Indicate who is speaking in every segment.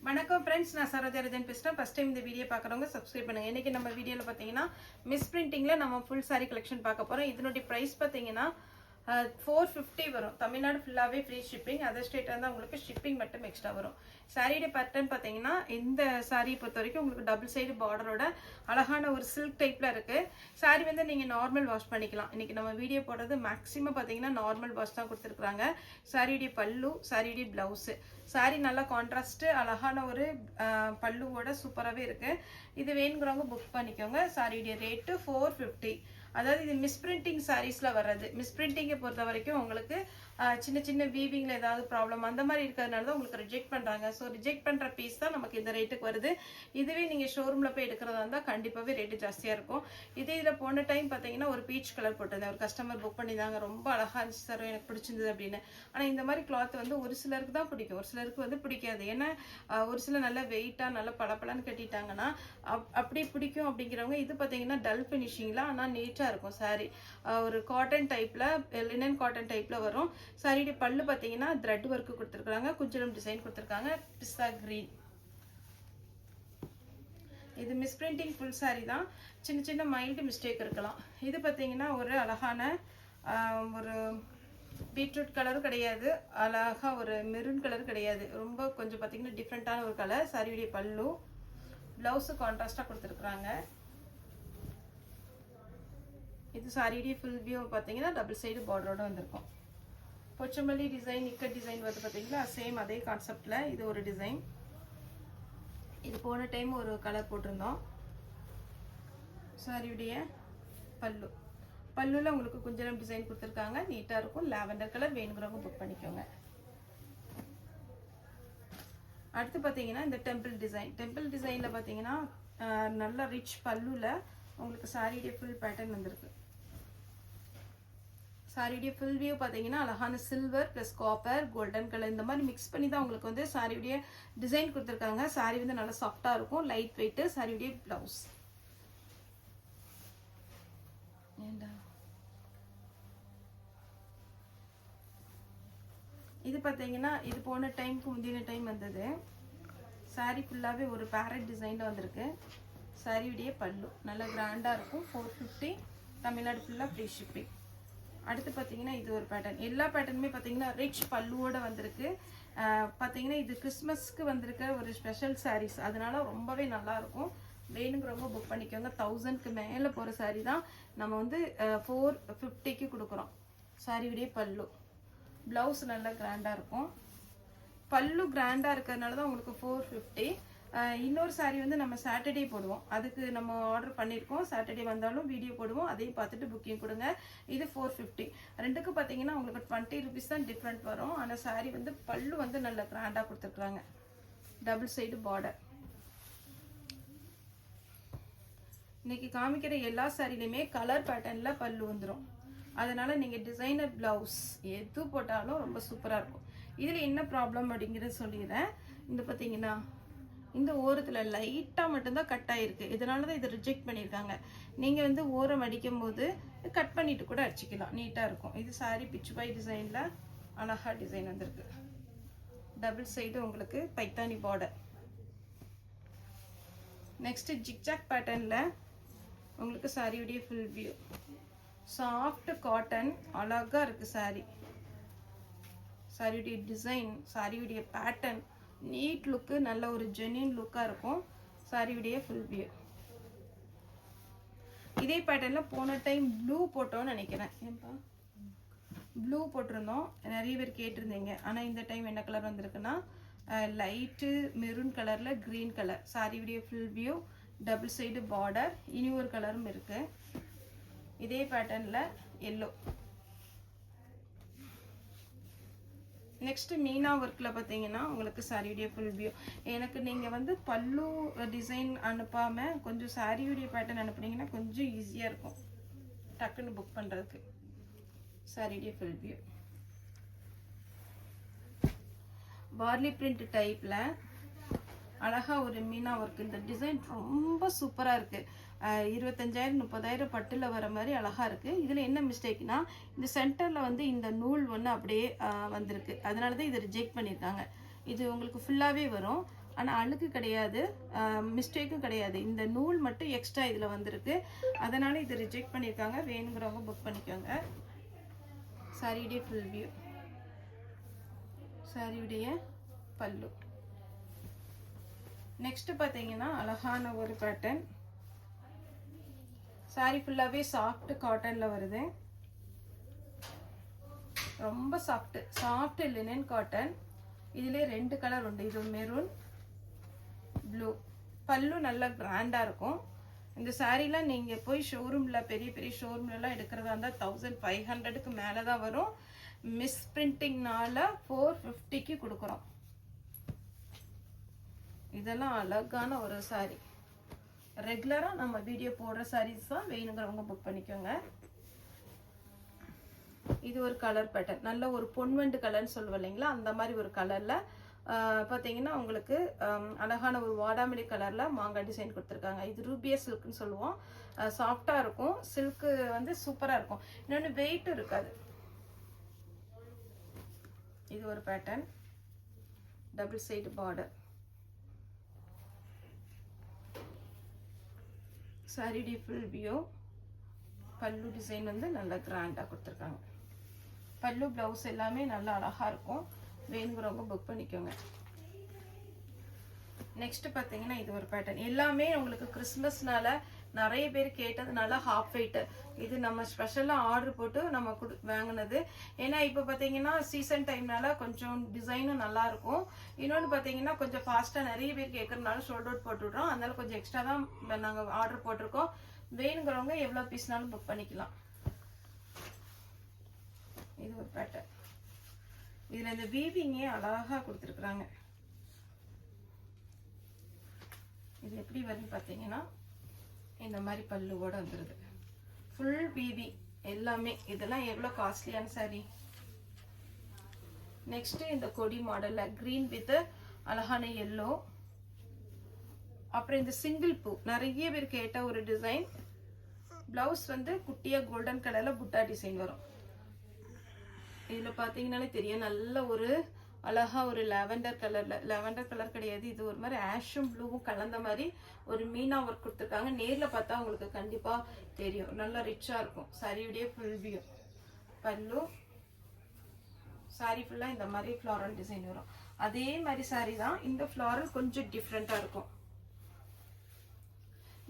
Speaker 1: வணக்கம் ஃப்ரெண்ட்ஸ், நான் சரோஜா ரஜன் பேசுகிறேன். ஃபஸ்ட் டைம் இந்த வீடியோ பார்க்குறவங்க சப்ஸ்கிரைப் பண்ணுங்கள். இன்றைக்கி நம்ம வீடியோவில் பார்த்தீங்கன்னா மிஸ் பிரிண்டிங்கில் நம்ம ஃபுல் சாரீ கலெக்ஷன் பார்க்க போகிறோம். இதனுடைய ப்ரைஸ் பார்த்தீங்கன்னா 450 வரும். தமிழ்நாடு ஃபுல்லாகவே ஃப்ரீ ஷிப்பிங். அதர் ஸ்டேட்டாக இருந்தால் உங்களுக்கு ஷிப்பிங் மட்டும் எக்ஸ்ட்ரா வரும். சாரியோட பேட்டர்ன் பார்த்தீங்கன்னா இந்த சாரீ பொறுத்த வரைக்கும் உங்களுக்கு டபுள் சைடு பார்டரோட அழகான ஒரு சில்க் டைப்பில் இருக்குது. சாரீ வந்து நீங்கள் நார்மல் வாஷ் பண்ணிக்கலாம். இன்றைக்கி நம்ம வீடியோ போடுறது மேக்ஸிமம் பார்த்தீங்கன்னா நார்மல் வாஷ் தான் கொடுத்துருக்குறாங்க. சாரியுடைய பல்லு, சாரியுடைய ப்ளவுஸு. சாரீ நல்லா கான்ட்ராஸ்ட்டு அழகான ஒரு பல்லுவோட சூப்பராகவே இருக்குது. இது வேணுங்கிறவங்க புக் பண்ணிக்கோங்க. சாரியுடைய ரேட்டு 450. அதாவது இது மிஸ்பிரிண்டிங் சாரீஸில் வர்றது. மிஸ்பிரிண்டிங்கை பொறுத்த வரைக்கும் உங்களுக்கு சின்ன சின்ன வீவிங்கில் ஏதாவது ப்ராப்ளம் அந்த மாதிரி இருக்கிறதுனால தான் உங்களுக்கு ரிஜெக்ட் பண்ணுறாங்க. ஸோ ரிஜெக்ட் பண்ணுற பீஸ் தான் நமக்கு இந்த ரேட்டுக்கு வருது. இதுவே நீங்கள் ஷோரூமில் போய் எடுக்கிறதா இருந்தால் கண்டிப்பாகவே ரேட்டு ஜாஸ்தியாக இருக்கும். இதே இதில் போன டைம் பார்த்தீங்கன்னா ஒரு பீச் கலர் போட்டிருந்தேன். ஒரு கஸ்டமர் புக் பண்ணியிருந்தாங்க, ரொம்ப அழகாக இருந்துச்சு சார், எனக்கு பிடிச்சிருந்தது அப்படின்னு. ஆனால் இந்த மாதிரி கிளாத் வந்து ஒரு சிலருக்கு தான் பிடிக்கும், ஒரு சிலருக்கு வந்து பிடிக்காது. ஏன்னா ஒரு சில நல்ல வெயிட்டாக நல்ல பளபளன்னு கட்டிட்டாங்கன்னா அப்படி பிடிக்கும் அப்படிங்கிறவங்க. இது பார்த்தீங்கன்னா டல் ஃபினிஷிங்கில் ஆனால் நீட்டாக இருக்கும் சாரி. ஒரு காட்டன் டைப்பில், லினன் காட்டன் டைப்பில் வரும். சாரியுடைய பல்லு பார்த்தீங்கன்னா த்ரெட் ஒர்க்கு கொடுத்துருக்காங்க, குஞ்சலம் டிசைன் கொடுத்துருக்காங்க, பிஸ்தா கிரீன். இது மிஸ்பிரிண்டிங் ஃபுல் சாரி தான். சின்ன சின்ன மைல்டு மிஸ்டேக் இருக்கலாம். இது பார்த்தீங்கன்னா ஒரு அழகான ஒரு பீட்ரூட் கலரும் கிடையாது, அழகாக ஒரு மெரூன் கலர் கிடையாது, ரொம்ப கொஞ்சம் பார்த்தீங்கன்னா டிஃப்ரெண்ட்டான ஒரு கலர். சாரியுடைய பல்லு, ப்ளவுஸு கான்ட்ராஸ்டாக கொடுத்துருக்குறாங்க. இது சாரியுடைய ஃபுல் வியூ பார்த்தீங்கன்னா டபுள் சைடு பார்டரோட வந்திருக்கும். பொச்சமல்லி டிசைன், இக்கட் டிசைன் வந்து பார்த்தீங்கன்னா சேம் அதே கான்செப்டில் இது ஒரு டிசைன். இது போன டைம் ஒரு கலர் போட்டிருந்தோம். சாரியுடைய பல்லு, பல்லுல உங்களுக்கு குஞ்சலம் டிசைன் கொடுத்துருக்காங்க, நீட்டாக இருக்கும். லாவெண்டர் கலர் வேணுங்கிறவங்க புக் பண்ணிக்கோங்க. அடுத்து பார்த்தீங்கன்னா இந்த டெம்பிள் டிசைன். டெம்பிள் டிசைனில் பார்த்தீங்கன்னா நல்ல ரிச் பல்லுல உங்களுக்கு சாரியுடைய ஃபுல் பேட்டர்ன் வந்திருக்கு. சாரியுடைய ஃபுல் வியூ பார்த்தீங்கன்னா அழகான silver plus copper, golden colour இந்த மாதிரி மிக்ஸ் பண்ணி தான் உங்களுக்கு வந்து சாரியுடைய டிசைன் கொடுத்துருக்காங்க. சாரி வந்து நல்லா சாஃப்டாக இருக்கும், லைட் வெயிட்டு. சாரியுடைய ப்ளவுஸ். இது பார்த்தீங்கன்னா இது போன டைமுக்கு முந்தின டைம் வந்தது. சாரி ஃபுல்லாகவே ஒரு பேரட் டிசைனில் வந்திருக்கு. சாரியுடைய பல்லு நல்லா கிராண்டாக இருக்கும். 450. தமிழ்நாடு ஃபுல்லாக ஃப்ரீ ஷிப்பிங். அடுத்து பார்த்தீங்கன்னா இது ஒரு பேட்டர்ன். எல்லா பேட்டர்னுமே பார்த்தீங்கன்னா ரிச் பல்லுவோட வந்திருக்கு. பார்த்தீங்கன்னா இது கிறிஸ்மஸ்க்கு வந்திருக்க ஒரு ஸ்பெஷல் சாரீஸ், அதனால ரொம்பவே நல்லாயிருக்கும். வேணுங்கிறவங்க புக் பண்ணிக்கோங்க. 1000க்கு மேலே போகிற சாரீ தான் நம்ம வந்து 450க்கு கொடுக்குறோம். சாரியுடைய பல்லு, ப்ளவுஸ் நல்லா கிராண்டாக இருக்கும். பல்லு கிராண்டாக இருக்கிறதுனால தான் உங்களுக்கு 450. இன்னொரு சாரீ வந்து நம்ம சாட்டர்டே போடுவோம், அதுக்கு நம்ம ஆர்டர் பண்ணியிருக்கோம். சாட்டர்டே வந்தாலும் வீடியோ போடுவோம், அதையும் பார்த்துட்டு புக்கிங் கொடுங்க. இது 450. ரெண்டுக்கும் பார்த்தீங்கன்னா உங்களுக்கு 20 ருபீஸ் தான் டிஃப்ரெண்ட் வரும். ஆனால் சாரீ வந்து பல்லு வந்து நல்ல கிராண்டாக கொடுத்துருக்குறாங்க, டபுள் சைடு பார்டர். இன்னைக்கு காமிக்கிற எல்லா சாரிலையுமே கலர் பேட்டர்னில் பல்லு வந்துடும். அதனால நீங்கள் டிசைனர் ப்ளவுஸ் எது போட்டாலும் ரொம்ப சூப்பராக இருக்கும். இதில் என்ன ப்ராப்ளம் அப்படிங்கிறத சொல்லிடுறேன். இந்த பார்த்தீங்கன்னா இந்த ஓரத்தில் லைட்டாக மட்டும்தான் கட் ஆகிருக்கு. இதனால தான் இதை ரிஜெக்ட் பண்ணியிருக்காங்க. நீங்கள் வந்து ஓரம் அடிக்கும் போது கட் பண்ணிட்டு கூட அடிச்சிக்கலாம், நீட்டாக இருக்கும். இது சாரி பிச்சு பாய் டிசைனில் அழகா டிசைன் வந்திருக்கு. டபுள் சைடு உங்களுக்கு பைத்தானி பார்டர். நெக்ஸ்ட்டு ஜிக்ஜாக் பேட்டர்னில் உங்களுக்கு சாரியுடைய ஃபுல் வியூ. சாஃப்ட் காட்டன், அழகாக இருக்குது சாரி. சாரியுடைய டிசைன், சாரியுடைய பேட்டர்ன், நீட் லுக்கு, நல்ல ஒரு ஜென்யூன் லுக்காக இருக்கும். சாரியுடைய ஃபுல் வியூ. இதே பேட்டர்னில் போன டைம் ப்ளூ போட்டோன்னு நினைக்கிறேன். ஏன்பா ப்ளூ போட்டிருந்தோம், நிறைய பேர் கேட்டிருந்தீங்க. ஆனால் இந்த டைம் என்ன கலர் வந்திருக்குன்னா லைட்டு மெரூன் கலரில் க்ரீன் கலர். சாரியுடைய full view, double side border. இனி ஒரு கலரும் இருக்குது. இதே பேட்டர்னில் எல்லோ. நெக்ஸ்ட் மீனா ஒர்க்கில் பார்த்தீங்கன்னா உங்களுக்கு சாரியுடைய ஃபுல் வியூ. எனக்கு நீங்கள் வந்து பல்லு டிசைன் அனுப்பாமல் கொஞ்சம் சாரியுடைய பேட்டர்ன் அனுப்புனீங்கன்னா கொஞ்சம் ஈஸியாக இருக்கும் டக்குன்னு புக் பண்ணுறதுக்கு. சாரியுடைய ஃபுல் வியூ பார்லி பிரிண்ட் டைப்பில் அழகாக ஒரு மீனா ஒர்க். இந்த டிசைன் ரொம்ப சூப்பராக இருக்குது. 25,000 30,000 பட்டில் வர மாதிரி அழகாக இருக்குது. இதில் என்ன மிஸ்டேக்னா இந்த சென்டரில் வந்து இந்த நூல் ஒன்று அப்படியே வந்திருக்கு. அதனால தான் இதை ரிஜெக்ட் பண்ணியிருக்காங்க. இது உங்களுக்கு ஃபுல்லாகவே வரும். ஆனால் அழுக்கு கிடையாது, மிஸ்டேக்கும் கிடையாது. இந்த நூல் மட்டும் எக்ஸ்ட்ரா இதில் வந்திருக்கு, அதனால் இது ரிஜெக்ட் பண்ணியிருக்காங்க. வேணுங்கிறவங்க புக் பண்ணிக்கோங்க. சாரியுடைய ஃபுல் வியூ, சாரியுடைய பல்லு. நெக்ஸ்ட் பார்த்தீங்கன்னா அழகான ஒரு பேட்டர்ன். சாரி ஃபுல்லாகவே சாஃப்ட் காட்டனில் வருது, ரொம்ப சாஃப்ட் லினன் காட்டன். இதிலே 2 கலர் உண்டு, இது மெரூன் ப்ளூ. பல்லு நல்லா கிராண்டாக இருக்கும். இந்த சாரீலாம் நீங்கள் போய் ஷோரூமில் பெரிய பெரிய ஷோரூம்லலாம் எடுக்கிறதா இருந்தால் 1500க்கு மேலே தான் வரும். மிஸ் பிரிண்டிங்னால 450க்கு கொடுக்குறோம். இதெல்லாம் அழகான ஒரு சாரி. ரெகுலராக நம்ம வீடியோ போடுற சாரீஸ் தான், வேணுங்கிறவங்க புக் பண்ணிக்கோங்க. இது ஒரு கலர் பேட்டர்ன், நல்ல ஒரு பொன்வண்டு கலர்னு சொல்லுவோம் இல்லைங்களா, அந்த மாதிரி ஒரு கலரில் பார்த்தீங்கன்னா உங்களுக்கு அழகான ஒரு வாடாமல்லி கலரில் மாங்காய் டிசைன் கொடுத்துருக்காங்க. இது ரூபியா சில்க்னு சொல்லுவோம். சாஃப்டாக இருக்கும், சில்க்கு வந்து சூப்பராக இருக்கும். இன்னொன்று வெயிட்டும் இருக்காது. இது ஒரு pattern, double side border. Sorry full view. பல்லு டிசைன் வந்து நல்லா கிராண்டாக கொடுத்துருக்காங்க. பல்லு ப்ளவுஸ் எல்லாமே நல்லா அழகாக இருக்கும். வேணுங்கிறவங்க புக் பண்ணிக்கோங்க. நெக்ஸ்ட் பார்த்தீங்கன்னா இது ஒரு பேட்டர்ன். எல்லாமே உங்களுக்கு கிறிஸ்மஸ்னால நிறைய பேர் கேட்டதுனால ஹாஃப் வெயிட். இது நம்ம ஸ்பெஷலாக ஆர்டர் போட்டு நம்ம வாங்கினது. ஏன்னா இப்போ பார்த்தீங்கன்னா சீசன் டைம்னால கொஞ்சம் டிசைனும் நல்லா இருக்கும். இன்னொன்று பார்த்தீங்கன்னா கொஞ்சம் ஃபாஸ்ட்டாக நிறைய பேர் கேட்கறதுனால ஷோல்ட் அவுட் போட்டுவிட்றோம். அதனால கொஞ்சம் எக்ஸ்ட்ரா தான் நாங்கள் ஆர்டர் போட்டிருக்கோம். வேணுங்கிறவங்க எவ்வளோ பீஸ்னாலும் புக் பண்ணிக்கலாம். இது ஒரு பேட்டர்ன். இதில் இந்த வீவிங்கே அழகாக கொடுத்துருக்குறாங்க. இது எப்படி வருதுன்னு பார்த்தீங்கன்னா இந்த மாதிரி பல்லுவோட வந்துடுது. ஃபுல் வீவிங் எல்லாமே. இதெல்லாம் எவ்வளோ காஸ்ட்லியான சாரி. நெக்ஸ்ட் இந்த கொடி மாடலில் க்ரீன் வித் அழகான எல்லோ. அப்புறம் இந்த சிங்கிள் பூ நிறைய பேர் கேட்ட ஒரு டிசைன். பிளவுஸ் வந்து குட்டியாக கோல்டன் கலரில் புட்டா டிசைன் வரும். இதில் பார்த்தீங்கன்னாலே தெரியும், நல்ல ஒரு அழகா ஒரு லாவெண்டர் கலர் கிடையாது, இது ஒரு மாதிரி ஆஷும் ப்ளூவும் கலந்த மாதிரி ஒரு மீனா ஒர்க் கொடுத்துருக்காங்க. நேரில் பார்த்தா உங்களுக்கு கண்டிப்பாக தெரியும், நல்லா ரிச்சாக இருக்கும். சாரியுடைய ஃபுல் வியூ. பல்லு சாரி ஃபுல்லாக இந்த மாதிரி ஃப்ளாரல் டிசைன் வரும். அதே மாதிரி சாரி தான், இந்த ஃப்ளாரல் கொஞ்சம் டிஃப்ரெண்ட்டாக இருக்கும்.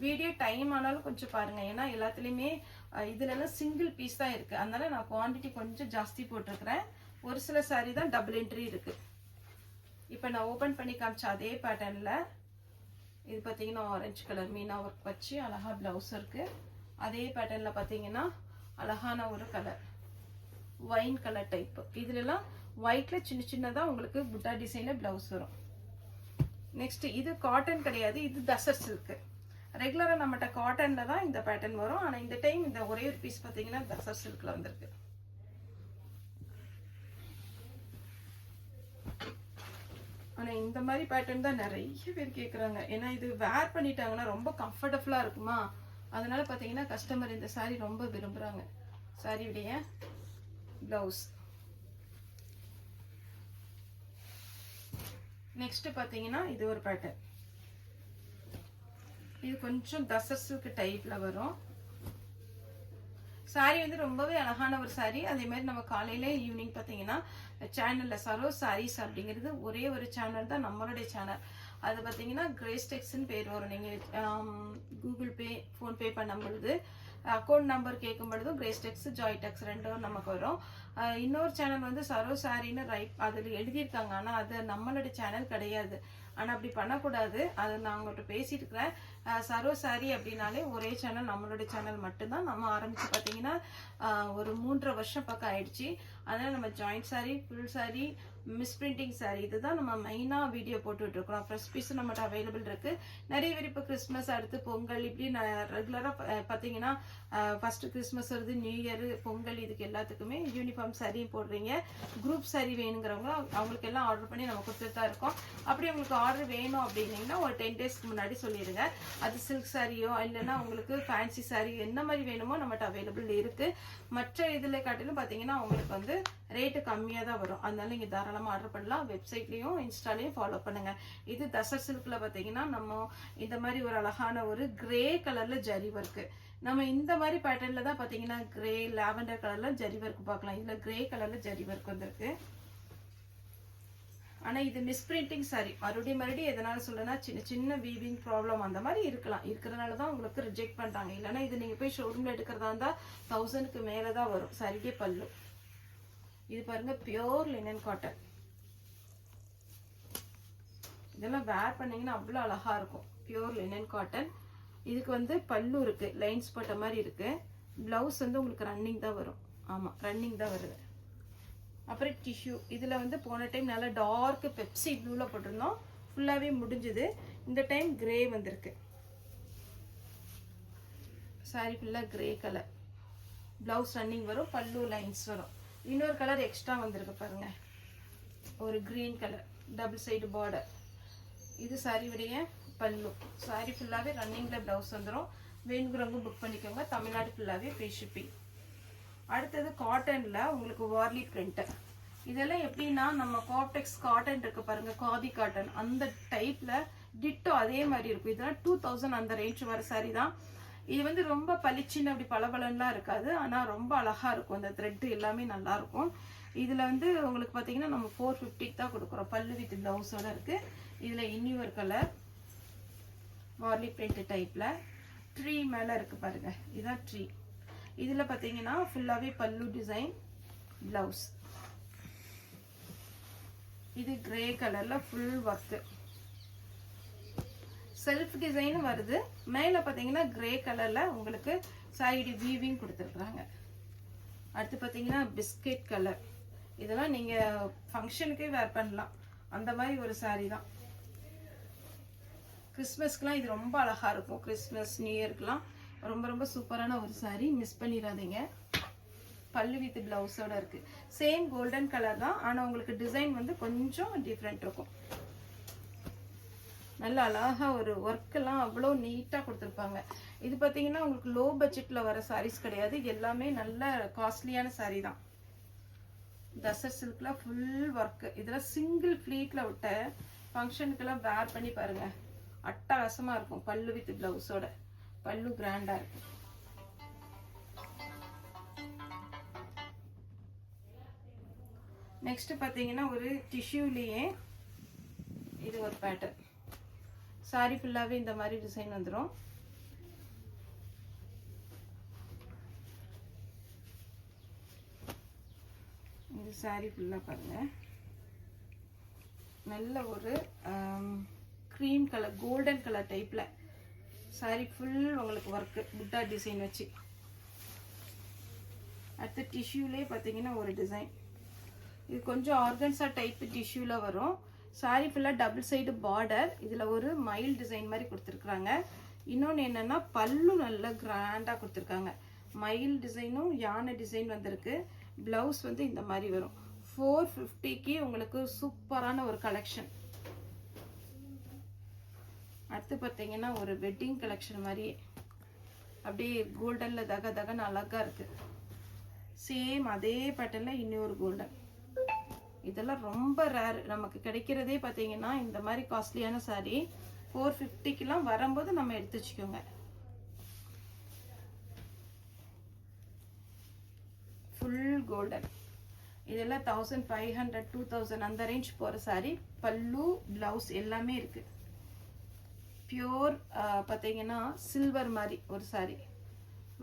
Speaker 1: வீடியோ டைம் ஆனாலும் கொஞ்சம் பாருங்க, ஏன்னா எல்லாத்துலேயுமே இதுலலாம் சிங்கிள் பீஸ் தான் இருக்கு. அதனால நான் குவான்டிட்டி கொஞ்சம் ஜாஸ்தி போட்டிருக்கிறேன். ஒரு சில சாரி தான் டபுள் என்ட்ரி இருக்கு. இப்போ நான் ஓப்பன் பண்ணி காமிச்ச அதே பேட்டர்னில் இது பார்த்தீங்கன்னா ஆரஞ்சு கலர் மீனா ஒர்க் வச்சு அழகா பிளவுஸ் இருக்கு. அதே பேட்டர்னில் பார்த்தீங்கன்னா அழகான ஒரு கலர் ஒயின் கலர் டைப். இதுலலாம் ஒயிட்ல சின்ன சின்னதாக உங்களுக்கு புட்டா டிசைனில் பிளவுஸ் வரும். நெக்ஸ்ட் இது காட்டன் கிடையாது, இது தசர் சில்க். ரெகுலராக நம்மகிட்ட காட்டனில் தான் இந்த பேட்டர்ன் வரும். ஆனால் இந்த டைம் இந்த ஒரே ஒரு பீஸ் பார்த்தீங்கன்னா தசர் சில்கில் வந்திருக்கு. ஆனால் இந்த மாதிரி பேட்டர்ன் தான் நிறைய பேர் கேட்குறாங்க. ஏன்னா இது வேர் பண்ணிட்டாங்கன்னா ரொம்ப கம்ஃபர்டபுளாக இருக்குமா, அதனால பார்த்தீங்கன்னா கஸ்டமர் இந்த சாரீ ரொம்ப விரும்புகிறாங்க. சாரியுடைய ப்ளவுஸ். நெக்ஸ்ட் பார்த்தீங்கன்னா இது ஒரு பேட்டர்ன். இது கொஞ்சம் தசர் சில்க் டைப்ல வரும். சாரி வந்து ரொம்பவே அழகான ஒரு சாரி. அதே மாதிரி நம்ம காலையில ஈவினிங் பார்த்தீங்கன்னா சேனல்ல சரோஸ் சாரீஸ் அப்படிங்கிறது ஒரே ஒரு சேனல் தான் நம்மளுடைய சேனல். அது பார்த்தீங்கன்னா கிரேஸ் டெக்ஸ்ன்னு பேர் வரும். நீங்கள் கூகுள் பே ஃபோன்பே பண்ணும் பொழுது அக்கௌண்ட் நம்பர் கேட்கும் பொழுதும் கிரேஸ் டெக்ஸ் ஜாய் டெக்ஸ் ரெண்டும் நமக்கு வரும். இன்னொரு சேனல் வந்து சரோ சாரின்னு அதில் எழுதியிருக்காங்க, ஆனால் அது நம்மளுடைய சேனல் கிடையாது. ஆனால் அப்படி பண்ணக்கூடாது, அது நான் உங்கள்கிட்ட பேசிட்டு இருக்கிறேன். சரோ சாரி அப்படின்னாலே ஒரே சேனல், நம்மளுடைய சேனல் மட்டும்தான். நம்ம ஆரம்பிச்சு பார்த்தீங்கன்னா ஒரு 3.5 வருஷம் பக்கம் ஆயிடுச்சு. அதனால் நம்ம joint sorry, full sorry, miss printing sorry இதுதான் நம்ம மெயினாக வீடியோ போட்டுட்டு இருக்கிறோம். ஃப்ரெஷ் பீஸும் நம்மகிட்ட அவைலபிள் இருக்கு. நிறைய பேர் இப்போ கிறிஸ்மஸ் அடுத்து பொங்கல் இப்படி ரெகுலராக பார்த்தீங்கன்னா ஃபர்ஸ்ட் கிறிஸ்மஸ் வருது, நியூ இயர், பொங்கல், இதுக்கு எல்லாத்துக்குமே யூனிஃபார்ம் சாரியும் போடுறீங்க. குரூப் சாரி வேணுங்கிறவங்க அவங்களுக்கு எல்லாம் ஆர்டர் பண்ணி நம்ம கொடுத்துட்டு தான் இருக்கோம். அப்படி உங்களுக்கு ஆர்டர் வேணும் அப்படின்னீங்கன்னா ஒரு 10 டேஸ்க்கு முன்னாடி சொல்லிடுங்க. அது சில்க் சாரியோ இல்லைன்னா உங்களுக்கு ஃபேன்சி சாரி என்ன மாதிரி வேணுமோ நம்மகிட்ட அவைலபிள் இருக்கு. மற்ற இதில் காட்டிலும் பார்த்தீங்கன்னா உங்களுக்கு வந்து ரேட்டு கம்மியாக தான் வரும். அதனால நீங்கள் தாராளமாக தாராளமாக ஆர்டர் பண்ணலாம். வெப்சைட்லேயும் இன்ஸ்டாலையும் ஃபாலோ பண்ணுங்க. இது தசர் சில்கில் பார்த்தீங்கன்னா நம்ம இந்த மாதிரி ஒரு அழகான ஒரு கிரே கலரில் ஜரி ஒர்க்கு. நம்ம இந்த மாதிரி பேட்டர்னில் தான் பார்த்தீங்கன்னா கிரே லாவெண்டர் கலரில் ஜரி ஒர்க் பார்க்கலாம். இதில் கிரே கலரில் ஜரி ஒர்க் வந்திருக்கு. ஆனால் இது மிஸ்பிரிண்டிங் சாரி. மறுபடியும் எதனால சொல்லுன்னா சின்ன சின்ன வீவிங் ப்ராப்ளம் அந்த மாதிரி இருக்கலாம். இருக்கிறதுனால தான் உங்களுக்கு ரிஜெக்ட் பண்ணுறாங்க. இல்லைன்னா இது நீங்கள் போய் ஷோரூமில் எடுக்கிறதா இருந்தால் 1000க்கு மேலே தான் வரும். சாரிக்கே பல்லு. இது பாருங்க பியோர் லினன் காட்டன். இதெல்லாம் வேர் பண்ணீங்கன்னா அவ்வளோ அழகா இருக்கும். Pure linen cotton. இதுக்கு வந்து பல்லு இருக்கு, லைன்ஸ் போட்ட மாதிரி இருக்கு. பிளவுஸ் வந்து உங்களுக்கு ரன்னிங் தான் வரும். ஆமாம், ரன்னிங் தான் வருது. அப்புறம் டிஷ்யூ. இதில் வந்து போன டைம் நல்லா டார்க் பெப்சி ப்ளூவில் போட்டிருந்தோம். ஃபுல்லாகவே முடிஞ்சுது. இந்த டைம் கிரே வந்திருக்கு. சாரி ஃபுல்லாக கிரே கலர். ப்ளவுஸ் ரன்னிங் வரும், பல்லு லைன்ஸ் வரும். இன்னொரு கலர் எக்ஸ்ட்ரா வந்திருக்கு பாருங்க, ஒரு green colour double side border. இது சாரியுடைய பல்லு. சாரி ஃபுல்லாகவே ரன்னிங்கில் ப்ளவுஸ் வந்துடும். வேணுங்கிறவங்க புக் பண்ணிக்கோங்க. தமிழ்நாடு ஃபுல்லாகவே ஃப்ரீ ஷிப்பிங். அடுத்தது காட்டனில் உங்களுக்கு வார்லி பிரிண்ட். இதெல்லாம் எப்படின்னா நம்ம காப்டெக்ஸ் காட்டன் இருக்கு பாருங்க, காதி காட்டன் அந்த டைப்பில் டிட்டோ அதே மாதிரி இருக்கும். இதெல்லாம் 2000 அந்த ரேஞ்ச் வர சாரி தான். இது வந்து ரொம்ப பளிச்சுன்னு அப்படி பளபளன்னுலாம் இருக்காது. ஆனால் ரொம்ப அழகாக இருக்கும். அந்த த்ரெட்டு எல்லாமே நல்லா இருக்கும். இதில் வந்து உங்களுக்கு பார்த்தீங்கன்னா நம்ம 450 தான் கொடுக்குறோம். பல்லு வித் ப்ளவுஸோட இருக்குது. இதில் இன்னொரு கலர் வார்லி பிரிண்ட் டைப்பில் ட்ரீ மேலே இருக்குது பாருங்க, இதுதான் ட்ரீ. இதில் பார்த்தீங்கன்னா ஃபுல்லாகவே பல்லு டிசைன், ப்ளவுஸ். இது கிரே கலரில் ஃபுல் ஒர்க்கு. செல்ஃப் டிசைன் வருது. மேலே பார்த்தீங்கன்னா கிரே கலரில் உங்களுக்கு சைடு வீவிங் கொடுத்துருக்குறாங்க. அடுத்து பார்த்தீங்கன்னா பிஸ்கெட் கலர். இதெல்லாம் நீங்கள் ஃபங்க்ஷனுக்கே வேர் பண்ணலாம். அந்த மாதிரி ஒரு சாரீ தான். கிறிஸ்மஸ்க்குலாம் இது ரொம்ப அழகாக இருக்கும். கிறிஸ்மஸ் நியூ இயர்க்குலாம் ரொம்ப ரொம்ப சூப்பரான ஒரு சாரீ. மிஸ் பண்ணிடாதீங்க. பல்லு வித் ப்ளவுஸோட இருக்குது. சேம் கோல்டன் கலர் தான். ஆனால் உங்களுக்கு டிசைன் வந்து கொஞ்சம் டிஃப்ரெண்ட் இருக்கும். நல்ல அழகாக ஒரு ஒர்க்கெல்லாம் அவ்வளோ நீட்டாக கொடுத்துருப்பாங்க. இது பார்த்தீங்கன்னா உங்களுக்கு லோ பட்ஜெட்டில் வர சாரீஸ் கிடையாது. இது எல்லாமே நல்ல காஸ்ட்லியான சாரீ தான். Tussar சில்கில் full work. இதெல்லாம் சிங்கிள் ஃப்ளீட்டில் விட்ட ஃபங்க்ஷனுக்கெல்லாம் வேர் பண்ணி பாருங்கள், அட்டகாசமாக இருக்கும். பல்லு வித் ப்ளவுஸோட. பல்லு கிராண்டாக இருக்கும். நெக்ஸ்ட் பார்த்தீங்கன்னா ஒரு டிஷ்யூலேயே இது ஒரு பேட்டர்ன். சாரி ஃபுல்லாகவே இந்த மாதிரி டிசைன் வந்துடும். இது சாரி ஃபுல்லாக பாருங்கள், நல்ல ஒரு க்ரீம் கலர் கோல்டன் கலர் டைப்பில் சாரி ஃபுல் உங்களுக்கு ஒர்க்கு புட்டா டிசைன் வச்சு. அடுத்து டிஷ்யூலே பார்த்தீங்கன்னா ஒரு டிசைன். இது கொஞ்சம் ஆர்கன்ஸா டைப் டிஷ்யூவில் வரும். சாரி ஃபுல்லாக டபுள் சைடு பார்டர். இதில் ஒரு மயில் டிசைன் மாதிரி கொடுத்துருக்குறாங்க. இன்னொன்று என்னென்னா பல்லு நல்லா கிராண்டாக கொடுத்துருக்காங்க. மயில் டிசைனும் யானை டிசைன் வந்திருக்கு. ப்ளவுஸ் வந்து இந்த மாதிரி வரும். 450க்கு உங்களுக்கு சூப்பரான ஒரு கலெக்ஷன். அடுத்து பார்த்தீங்கன்னா ஒரு வெட்டிங் கலெக்ஷன் மாதிரி அப்படியே கோல்டனில் தக தகன்னு அழகாக இருக்குது. சேம் அதே பேட்டர்னில் இன்னொரு கோல்டன். இதெல்லாம் ரொம்ப ரேர். நமக்கு கிடைக்கிறதே பார்த்தீங்கன்னா இந்த மாதிரி காஸ்ட்லியான சாரீ 450க்கெலாம் வரும்போது நம்ம எடுத்து வச்சுக்கோங்க. Full golden. இதெல்லாம் 1500 2000 அந்த ரேஞ்ச் போகிற சாரீ. பல்லு ப்ளவுஸ் எல்லாமே இருக்குது. பியோர் பார்த்தீங்கன்னா சில்வர் மாதிரி ஒரு சாரீ.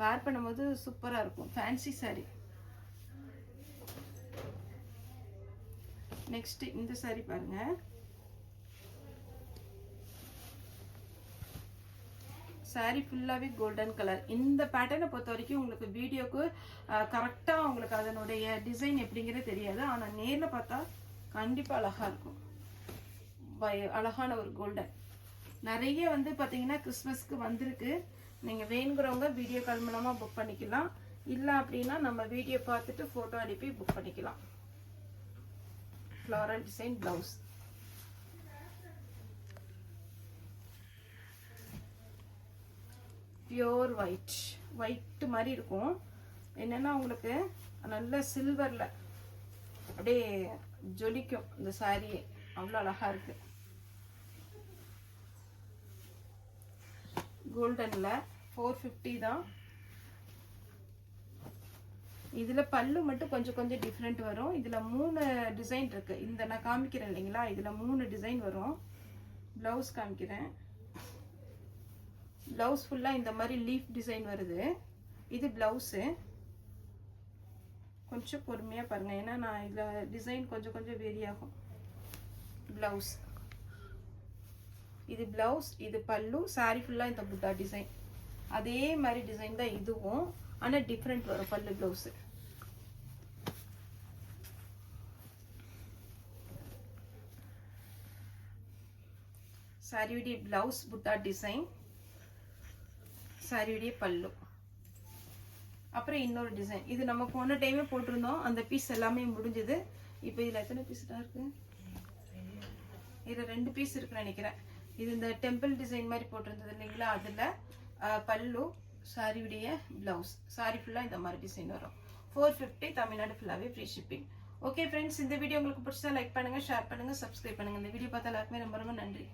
Speaker 1: வேர் பண்ணும்போது சூப்பராக இருக்கும். ஃபேன்சி சாரீ. நெக்ஸ்ட் இந்த சாரீ பாருங்க. சாரீ ஃபுல்லாகவே கோல்டன் கலர். இந்த பேட்டர்னை பொறுத்த வரைக்கும் உங்களுக்கு வீடியோக்கு கரெக்டாக உங்களுக்கு அதனுடைய டிசைன் எப்படிங்கிறது தெரியாது. ஆனால் நேரில் பார்த்தா கண்டிப்பாக அழகாக இருக்கும். அழகான ஒரு கோல்டன். நிறைய வந்து பார்த்தீங்கன்னா கிறிஸ்மஸ்க்கு வந்திருக்கு. நீங்கள் வேணுங்கிறவங்க வீடியோ கால் மூலமாக புக் பண்ணிக்கலாம். இல்லை அப்படின்னா நம்ம வீடியோ பார்த்துட்டு ஃபோட்டோ அனுப்பி புக் பண்ணிக்கலாம். Floral design blouse. Pure white மாதிரி இருக்கும். என்னென்னா உங்களுக்கு நல்ல சில்வரில் அப்படியே ஜொலிக்கும் இந்த சாரியே, அவ்வளோ அழகா இருக்கு. கோல்டன்ல 450 தான். இதுல பல்லு மட்டும் கொஞ்சம் கொஞ்சம் டிஃப்ரெண்ட் வரும். இதுல 3 டிசைன் இருக்கு. இந்த நான் காமிக்கிறேன் இல்லைங்களா, இதுல 3 டிசைன் வரும். பிளவுஸ் காமிக்கிறேன். பிளவுஸ் ஃபுல்லா இந்த மாதிரி லீஃப் டிசைன் வருது. இது பிளவுஸு. கொஞ்சம் பொறுமையா பாருங்க, ஏன்னா நான் இதுல டிசைன் கொஞ்சம் கொஞ்சம் வேரி ஆகும். பிளவுஸ், இது பிளவுஸ், இது பல்லு. சாரி ஃபுல்லா இந்த புட்டா டிசைன், அதே மாதிரி டிசைன் தான் இதுவும், ஆனா டிஃப்ரெண்ட் வரும் பல்லு பிளவுஸ். சாரியுடைய பிளவுஸ் புட்டா டிசைன், சாரியுடைய பல்லு. அப்புறம் இன்னொரு டிசைன், இது நம்ம போன டைமே போட்டிருந்தோம். அந்த பீஸ் எல்லாமே முடிஞ்சது. இப்போ இதுல எத்தனை பீஸ் தான் இருக்கு? இதுல 2 பீஸ் இருக்குன்னு நினைக்கிறேன். இது இந்த டெம்பிள் டிசைன் மாதிரி போட்டிருந்தது இல்லைங்களா, அதுல பல்லு, சாரியுடைய பிளவுஸ். சாரி ஃபுல்லா இந்த மாதிரி டிசைன் வரும். 450, தமிழ்நாடு ஃபுல்லாவே ஃப்ரீ ஷிப்பிங். ஓகே ஃப்ரெண்ட்ஸ், இந்த வீடியோ உங்களுக்கு பிடிச்சா லைக் பண்ணுங்க, ஷேர் பண்ணுங்க, சப்ஸ்கிரைப் பண்ணுங்க. இந்த வீடியோ பார்த்தா எல்லாருக்குமே ரொம்ப ரொம்ப நன்றி.